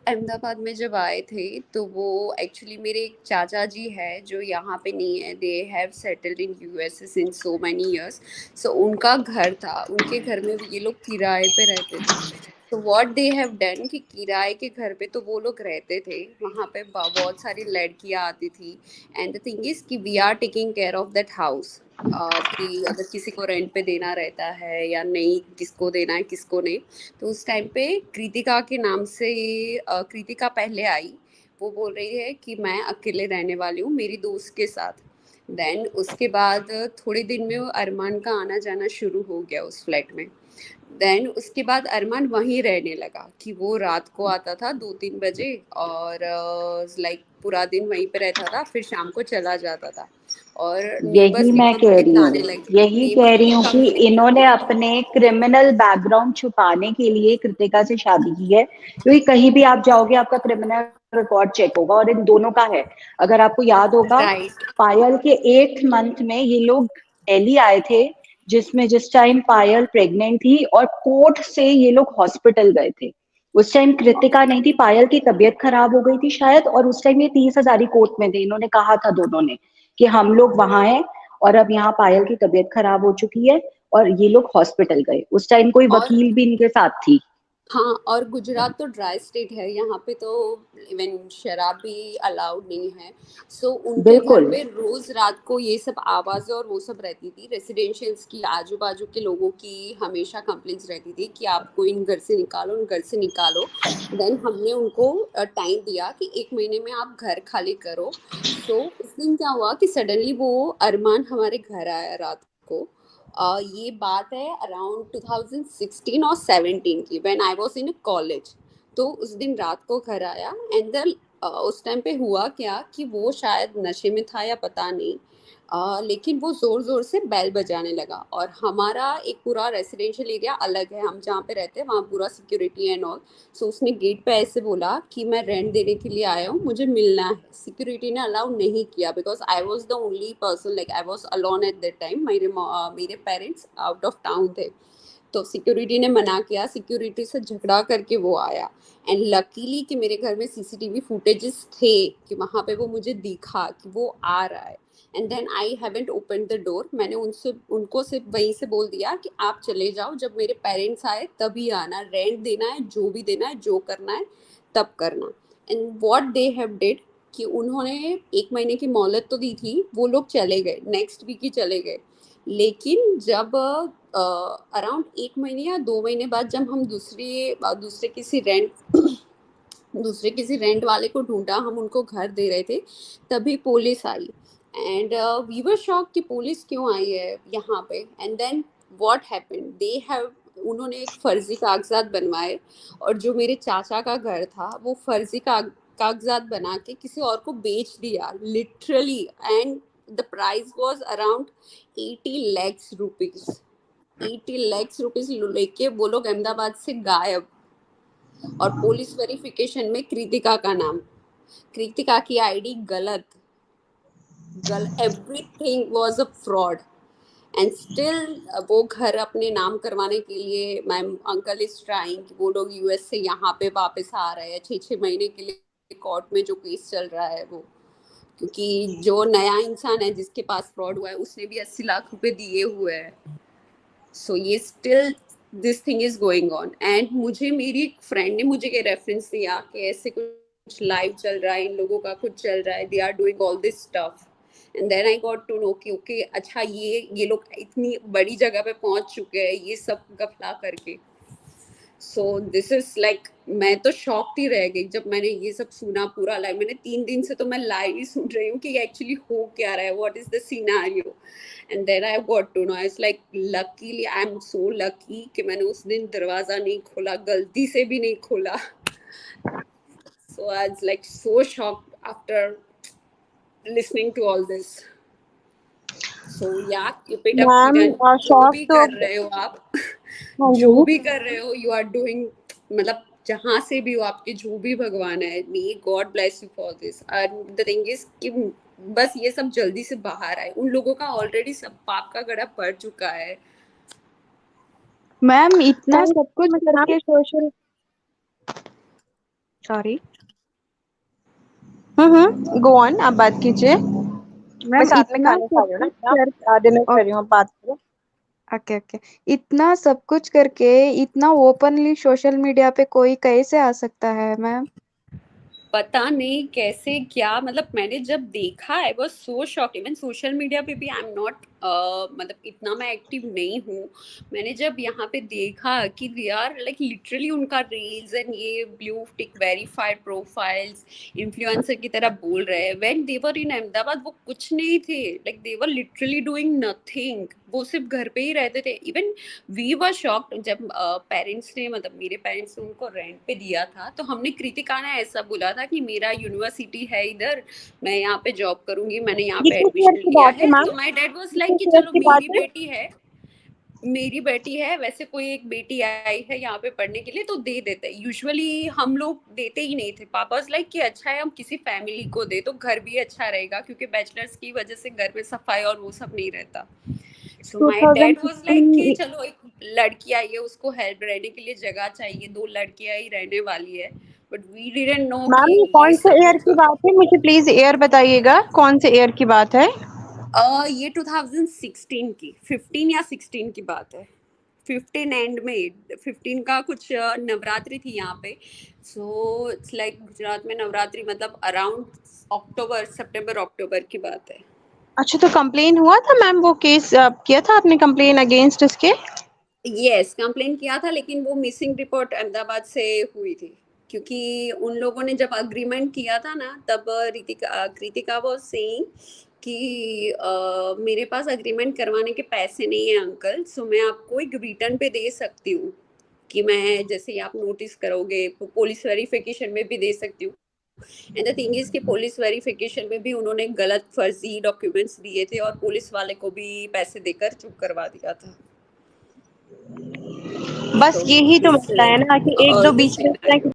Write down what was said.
अहमदाबाद में जब आए थे तो वो एक्चुअली मेरे एक चाचा जी है जो यहाँ पे नहीं है, they have settled in USA since so many years. So उनका घर था, उनके घर में ये लोग किराए पे रहते थे। तो व्हाट दे हैव डन कि किराए के घर पे तो वो लोग रहते थे, वहाँ पे बहुत सारी लड़कियाँ आती थी। एंड द थिंग इज कि we are taking care of that house, कि अगर किसी को रेंट पे देना रहता है या नहीं, किसको देना है किसको नहीं। तो उस टाइम पे कृतिका के नाम से कृतिका पहले आई। वो बोल रही है कि मैं अकेले रहने वाली हूँ मेरी दोस्त के साथ। देन उसके बाद थोड़े दिन में वो अरमान का आना जाना शुरू हो गया उस फ्लैट में। देन उसके बाद अरमान वहीं रहने लगा कि वो रात को आता था 2-3 बजे और लाइक पूरा दिन वहीं पे रहता था, फिर शाम को चला जाता था। और यही नेबर्स की मैं कह रही कंप्लेंट आने हूँ, लगी, यही कह नेबर्स रही की हूँ कि कंप्लेंट। इन्होंने अपने क्रिमिनल बैकग्राउंड छुपाने के लिए कृतिका से शादी की है, क्योंकि कहीं भी आप जाओगे आपका क्रिमिनल रिकॉर्ड चेक होगा, और इन दोनों का है। अगर आपको याद होगा, राइट। पायल के 8th मंथ में ये लोग दिल्ली आए थे, जिस टाइम पायल प्रेग्नेंट थी, और कोर्ट से ये लोग हॉस्पिटल गए थे। उस टाइम कृतिका नहीं थी, पायल की तबीयत खराब हो गई थी शायद, और उस टाइम ये 30,000 कोर्ट में थे। इन्होंने कहा था दोनों ने कि हम लोग वहां हैं, और अब यहाँ पायल की तबीयत खराब हो चुकी है, और ये लोग हॉस्पिटल गए। उस टाइम कोई और वकील भी इनके साथ थी। हाँ, और गुजरात तो ड्राई स्टेट है, यहाँ पे तो इवन शराब भी अलाउड नहीं है। सो उनके घर बिल्कुल। पे रोज रात को ये सब आवाजें और वो सब रहती थी, रेसिडेंशियल्स की, आजू बाजू के लोगों की हमेशा कंप्लेंट्स रहती थी कि आपको इन घर से निकालो, इन घर से निकालो। देन हमने उनको टाइम दिया कि 1 महीने में आप घर खाली करो। सो उस दिन क्या हुआ कि सडनली वो अरमान हमारे घर आया रात को। ये बात है अराउंड 2016 और 17 की, when I was in college. तो उस दिन रात को घर आया एंड देन उस टाइम पे हुआ क्या कि वो शायद नशे में था या पता नहीं, लेकिन वो जोर जोर से बैल बजाने लगा। और हमारा एक पूरा रेसिडेंशियल एरिया अलग है, हम जहाँ पे रहते हैं वहाँ पूरा सिक्योरिटी एंड ऑल। सो उसने गेट पे ऐसे बोला कि मैं रेंट देने के लिए आया हूँ, मुझे मिलना है। सिक्योरिटी ने अलाउ नहीं किया because I was the only person, like I was alone at that time, मेरे पेरेंट्स आउट ऑफ टाउन थे। तो सिक्योरिटी ने मना किया, सिक्योरिटी से झगड़ा करके वो आया। एंड लकीली कि मेरे घर में सीसीटीवी फुटेजेस थे कि वहाँ पे वो मुझे दिखा कि वो आ रहा है। And then I haven't open the door, मैंने उनको सिर्फ वहीं से बोल दिया कि आप चले जाओ, जब मेरे पेरेंट्स आए तभी आना, रेंट देना है, जो भी देना है, जो करना है तब करना। And what they have did कि उन्होंने 1 महीने की मोहलत तो दी थी, वो लोग चले गए, नेक्स्ट वीक ही चले गए। लेकिन जब अराउंड 1 महीने या 2 महीने बाद जब हम दूसरे किसी रेंट वाले को ढूंढा, हम उनको घर दे रहे थे, तभी पुलिस आई। एंड वी वर शॉक कि पुलिस क्यों आई है यहाँ पे। And then what happened, they have उन्होंने एक फर्जी कागजात बनवाए, और जो मेरे चाचा का घर था वो फर्जी कागजात बना के किसी और को बेच दिया literally. And the price was around 80 lakhs rupees. 80 lakhs rupees लेके वो लोग अहमदाबाद से गायब। और पुलिस वेरिफिकेशन में कृतिका का नाम, कृतिका की आईडी गलत, everything was a fraud. And still वो घर अपने नाम करवाने के लिए माय अंकल इज ट्राइंग, वो लोग यूएस से यहाँ पे वापस आ रहे हैं 6-6 महीने के लिए, कोर्ट में जो केस चल रहा है वो। क्योंकि जो नया इंसान है जिसके पास फ्रॉड हुआ है उसने भी 80 लाख रुपए दिए हुए हैं। सो ये still this thing is going on. And मुझे मेरी फ्रेंड ने मुझे ये रेफरेंस दिया कि ऐसे कुछ लाइव चल रहा है, इन लोगों का कुछ चल रहा है, they are doing all this stuff. And then I got to know कि ओके अच्छा, ये लोग इतनी बड़ी जगह पे पहुंच चुके हैं ये सब गफला करके। सो दिस इज लाइक, मैं तो शॉक्ड ही रह गई जब मैंने ये सब सुना पूरा लाइव। मैंने 3 दिन से तो मैं लाइव ही सुन रही हूँ कि एक्चुअली हो क्या रहा है, what is the scenario. And then I got to know, it's like luckily I am so lucky कि मैंने उस दिन दरवाजा नहीं खोला, गलती से भी नहीं खोला। So I was like so shocked after listening to all this. So yeah keep it up ma'am Kiran, जो शौक भी तो। कर रहे हो आप, हाँ जो जी। भी कर रहे हो यू आर डूइंग, मतलब जहाँ से भी हो, आपके जो भी भगवान है, may God bless you for this. And the thing is कि बस ये सब जल्दी से बाहर आए, उन लोगों का ऑलरेडी सब पाप का गड़ा पड़ चुका है। मैम इतना मैम सब कुछ मतलब करके सोशल सॉरी। गो ऑन, आप बात कीजिए। मैं मैम साथ में इतना खाना खा सब रही हूँ ना, कुछ कर आप आधे में कर रही हूँ, आप बात करो। ओके ओके, इतना सब कुछ करके इतना ओपनली सोशल मीडिया पे कोई कैसे आ सकता है मैम? पता नहीं कैसे क्या, मतलब मैंने जब देखा I was so shocked. Even social media पे भी आई एम नॉट, मतलब इतना मैं एक्टिव नहीं हूँ। मैंने जब यहाँ पे देखा कि यार लाइक लिटरली उनका रील्स एंड ये blue tick verified profiles influencer की तरह बोल रहे हैं, व्हेन दे वर इन अहमदाबाद वो कुछ नहीं थे, like they were literally doing nothing. वो सिर्फ घर पे ही रहते थे। इवन वी वर शॉक्ड जब पेरेंट्स ने, मतलब मेरे पेरेंट्स ने उनको रेंट पे दिया था, तो हमने, कृतिका ने ऐसा बोला था कि मेरा यूनिवर्सिटी है इधर, मैं यहाँ पे जॉब करूंगी, मैंने यहाँ ये पे किस ईयर एडमिशन की लिया बात है है। मैम? तो माय डैड वाज ये लाइक कि किस ईयर चलो की बात मेरी है? बेटी है, मेरी बेटी है, वैसे कोई एक बेटी आई है यहाँ पे पढ़ने के लिए तो दे देते। यूजुअली हम लोग देते ही नहीं थे। पापाज लाइक कि अच्छा है हम किसी फैमिली को दे तो घर भी अच्छा रहेगा, क्योंकि बैचलर्स की वजह से घर में सफाई और वो सब नहीं रहता। So my dad was like कि 2015 चलो एक लड़की आई है, उसको हेल्प रहने के लिए जगह चाहिए, 2 लड़कियां ही रहने वाली है। बट वी डिडंट नो कि मैम, ये ये कौन से सब ईयर की होगा। बात है? मुझे प्लीज ईयर बताइएगा, कौन से ईयर की बात है? ये 2016 की 15 या 16 की बात है। 15 एंड में, 15 का कुछ नवरात्रि थी यहाँ पे। सो इट्स लाइक गुजरात में नवरात्रि, मतलब अराउंड अक्टूबर, सितंबर अक्टूबर की बात है। अच्छा, तो कंप्लेन हुआ था मैम? वो केस किया था आपने कंप्लेन अगेंस्ट इसके? यस, कंप्लेन किया था, लेकिन वो मिसिंग रिपोर्ट अहमदाबाद से हुई थी। क्योंकि उन लोगों ने जब अग्रीमेंट किया था ना, तब कृतिका वाज सेइंग कि मेरे पास अग्रीमेंट करवाने के पैसे नहीं है अंकल, सो मैं आपको एक रिटर्न पे दे सकती हूँ, कि मैं जैसे आप नोटिस करोगे पुलिस वेरिफिकेशन में भी दे सकती हूँ। एंड द थिंग इज कि पुलिस वेरिफिकेशन में भी उन्होंने गलत फर्जी डॉक्यूमेंट्स दिए थे और पुलिस वाले को भी पैसे देकर चुप करवा दिया था। बस So यही तो this मसला है like ना कि एक all दो the बीच में इस तरह scenario.